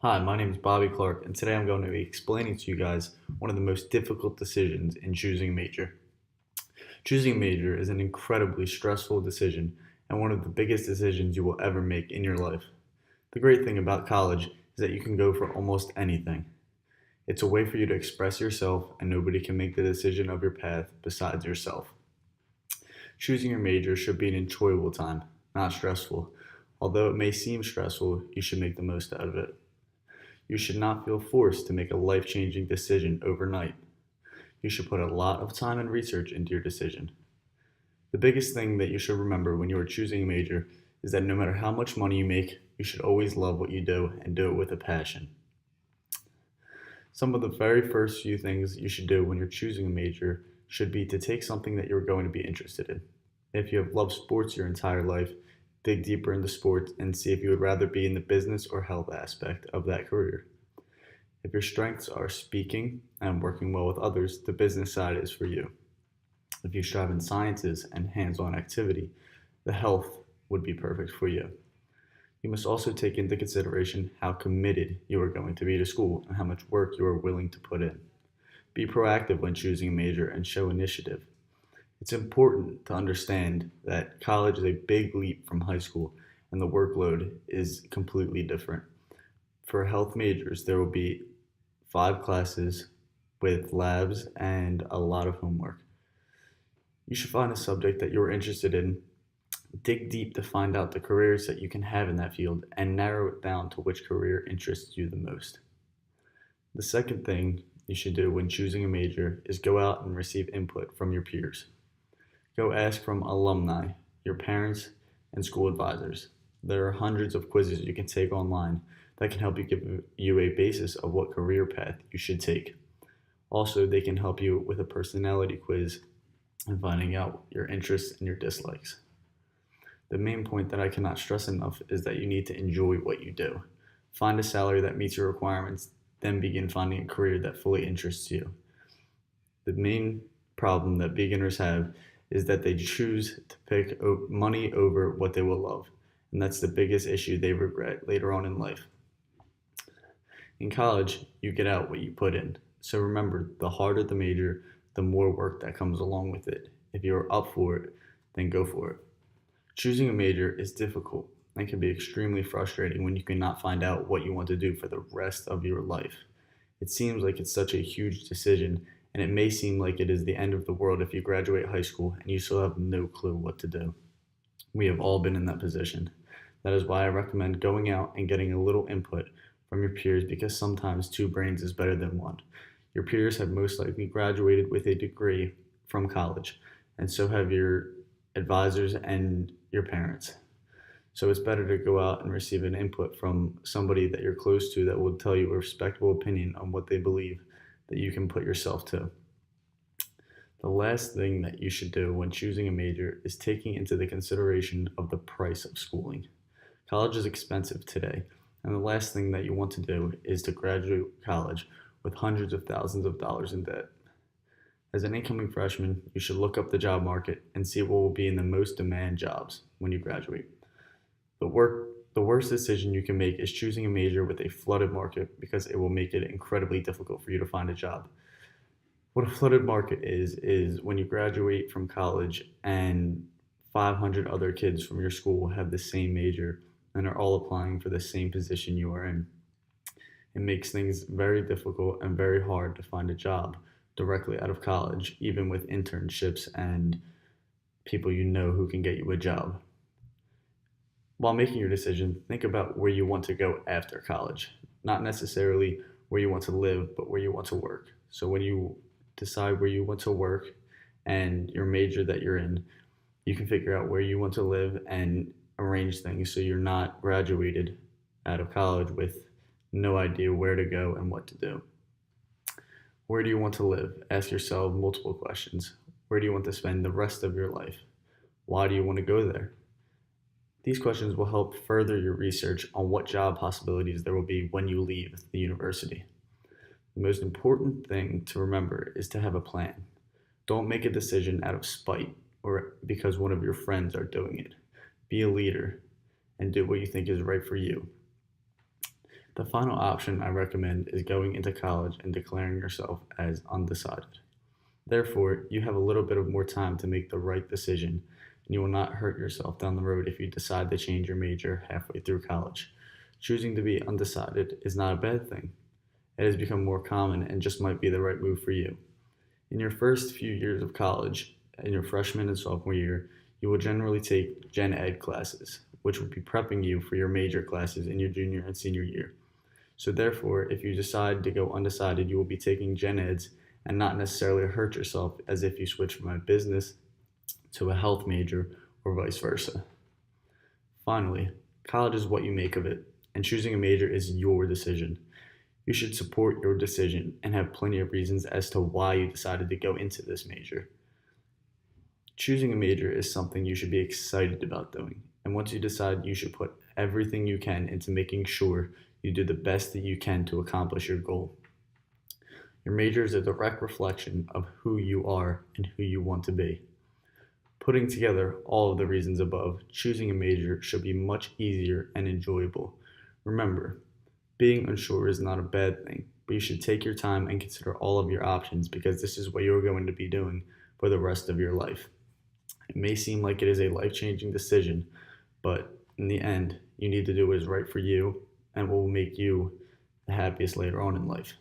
Hi, my name is Bobby Clark, and today I'm going to be explaining to you guys one of the most difficult decisions in choosing a major. Choosing a major is an incredibly stressful decision and one of the biggest decisions you will ever make in your life. The great thing about college is that you can go for almost anything. It's a way for you to express yourself, and nobody can make the decision of your path besides yourself. Choosing your major should be an enjoyable time, not stressful. Although it may seem stressful, you should make the most out of it. You should not feel forced to make a life changing decision overnight. You should put a lot of time and research into your decision. The biggest thing that you should remember when you are choosing a major is that no matter how much money you make, you should always love what you do and do it with a passion. Some of the very first few things you should do when you're choosing a major should be to take something that you're going to be interested in. If you have loved sports your entire life, dig deeper into sports and see if you would rather be in the business or health aspect of that career. If your strengths are speaking and working well with others, the business side is for you. If you strive in sciences and hands on activity, the health would be perfect for you. You must also take into consideration how committed you are going to be to school and how much work you are willing to put in. Be proactive when choosing a major and show initiative. It's important to understand that college is a big leap from high school and the workload is completely different. For health majors, there will be 5 classes with labs and a lot of homework. You should find a subject that you're interested in, dig deep to find out the careers that you can have in that field, and narrow it down to which career interests you the most. The second thing you should do when choosing a major is go out and receive input from your peers. Go ask from alumni, your parents, and school advisors. There are hundreds of quizzes you can take online that can help you give you a basis of what career path you should take. Also, they can help you with a personality quiz and finding out your interests and your dislikes. The main point that I cannot stress enough is that you need to enjoy what you do. Find a salary that meets your requirements, then begin finding a career that fully interests you. The main problem that beginners have is that they choose to pick money over what they will love, and that's the biggest issue they regret later on in life. In college, you get out what you put in. So remember, the harder the major, the more work that comes along with it. If you're up for it, then go for it. Choosing a major is difficult and can be extremely frustrating when you cannot find out what you want to do for the rest of your life. It seems like it's such a huge decision, and it may seem like it is the end of the world if you graduate high school and you still have no clue what to do. We have all been in that position. That is why I recommend going out and getting a little input from your peers, because sometimes two brains is better than one. Your peers have most likely graduated with a degree from college, and so have your advisors and your parents. So it's better to go out and receive an input from somebody that you're close to that will tell you a respectable opinion on what they believe that you can put yourself to. The last thing that you should do when choosing a major is taking into the consideration of the price of schooling. College is expensive today, and the last thing that you want to do is to graduate college with hundreds of thousands of dollars in debt. As an incoming freshman, you should look up the job market and see what will be in the most demand jobs when you graduate. The worst decision you can make is choosing a major with a flooded market, because it will make it incredibly difficult for you to find a job. What a flooded market is when you graduate from college and 500 other kids from your school have the same major and are all applying for the same position you are in. It makes things very difficult and very hard to find a job directly out of college, even with internships and people you know who can get you a job. While making your decision, think about where you want to go after college. Not necessarily where you want to live, but where you want to work. So when you decide where you want to work and your major that you're in, you can figure out where you want to live and arrange things so you're not graduated out of college with no idea where to go and what to do. Where do you want to live? Ask yourself multiple questions. Where do you want to spend the rest of your life? Why do you want to go there? These questions will help further your research on what job possibilities there will be when you leave the university. The most important thing to remember is to have a plan. Don't make a decision out of spite or because one of your friends are doing it. Be a leader and do what you think is right for you. The final option I recommend is going into college and declaring yourself as undecided. Therefore, you have a little bit of more time to make the right decision, and you will not hurt yourself down the road if you decide to change your major halfway through college. Choosing to be undecided is not a bad thing. It has become more common and just might be the right move for you. In your first few years of college, in your freshman and sophomore year, you will generally take Gen Ed classes, which will be prepping you for your major classes in your junior and senior year. So, therefore, if you decide to go undecided, you will be taking Gen Eds and not necessarily hurt yourself as if you switch from a business to a health major or vice versa. Finally, college is what you make of it, and choosing a major is your decision. You should support your decision and have plenty of reasons as to why you decided to go into this major. Choosing a major is something you should be excited about doing, and once you decide, you should put everything you can into making sure you do the best that you can to accomplish your goal. Your major is a direct reflection of who you are and who you want to be. Putting together all of the reasons above, choosing a major should be much easier and enjoyable. Remember, being unsure is not a bad thing, but you should take your time and consider all of your options because this is what you're going to be doing for the rest of your life. It may seem like it is a life-changing decision, but in the end, you need to do what is right for you and what will make you the happiest later on in life.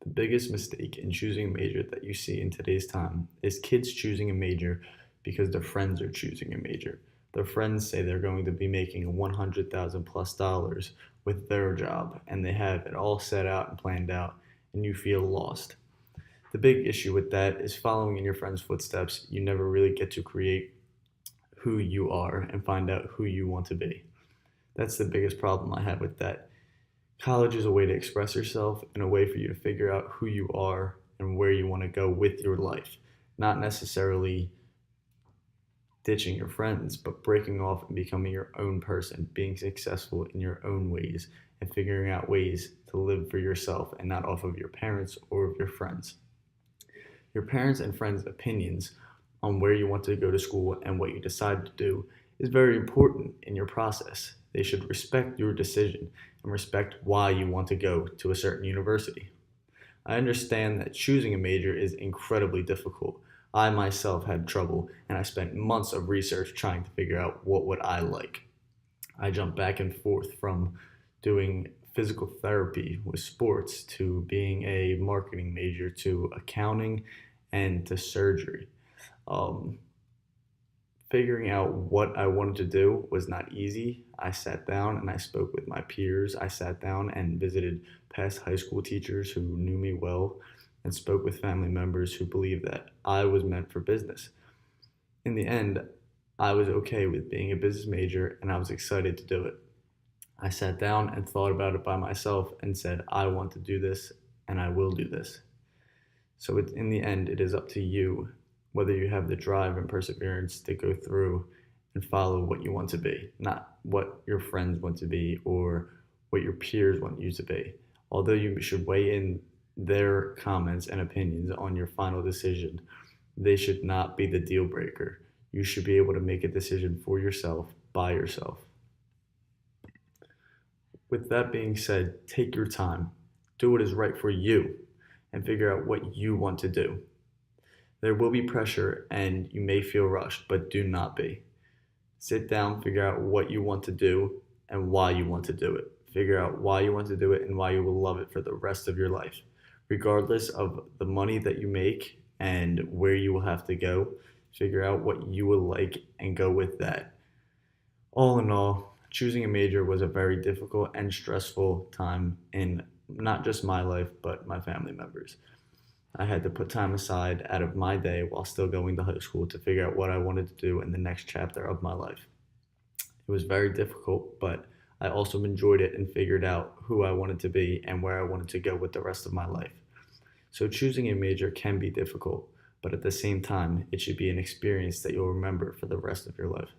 The biggest mistake in choosing a major that you see in today's time is kids choosing a major because their friends are choosing a major. Their friends say they're going to be making $100,000 plus with their job, and they have it all set out and planned out, and you feel lost. The big issue with that is following in your friends' footsteps, you never really get to create who you are and find out who you want to be. That's the biggest problem I have with that. College is a way to express yourself and a way for you to figure out who you are and where you want to go with your life, not necessarily ditching your friends, but breaking off and becoming your own person, being successful in your own ways, and figuring out ways to live for yourself and not off of your parents or of your friends. Your parents' and friends' opinions on where you want to go to school and what you decide to do is very important in your process. They should respect your decision and respect why you want to go to a certain university. I understand that choosing a major is incredibly difficult. I myself had trouble and I spent months of research trying to figure out what would I like. I jumped back and forth from doing physical therapy with sports to being a marketing major to accounting and to surgery. Um, Figuring out what I wanted to do was not easy. I sat down and I spoke with my peers. I sat down and visited past high school teachers who knew me well and spoke with family members who believed that I was meant for business. In the end, I was okay with being a business major and I was excited to do it. I sat down and thought about it by myself and said, I want to do this and I will do this. So in the end, it is up to you whether you have the drive and perseverance to go through and follow what you want to be, not what your friends want to be or what your peers want you to be. Although you should weigh in their comments and opinions on your final decision, they should not be the deal breaker. You should be able to make a decision for yourself, by yourself. With that being said, take your time, do what is right for you, and figure out what you want to do. There will be pressure and you may feel rushed, but do not be. Sit down, figure out what you want to do and why you want to do it. Figure out why you want to do it and why you will love it for the rest of your life. Regardless of the money that you make and where you will have to go, figure out what you will like and go with that. All in all, choosing a major was a very difficult and stressful time in not just my life, but my family members. I had to put time aside out of my day while still going to high school to figure out what I wanted to do in the next chapter of my life. It was very difficult, but I also enjoyed it and figured out who I wanted to be and where I wanted to go with the rest of my life. So choosing a major can be difficult, but at the same time, it should be an experience that you'll remember for the rest of your life.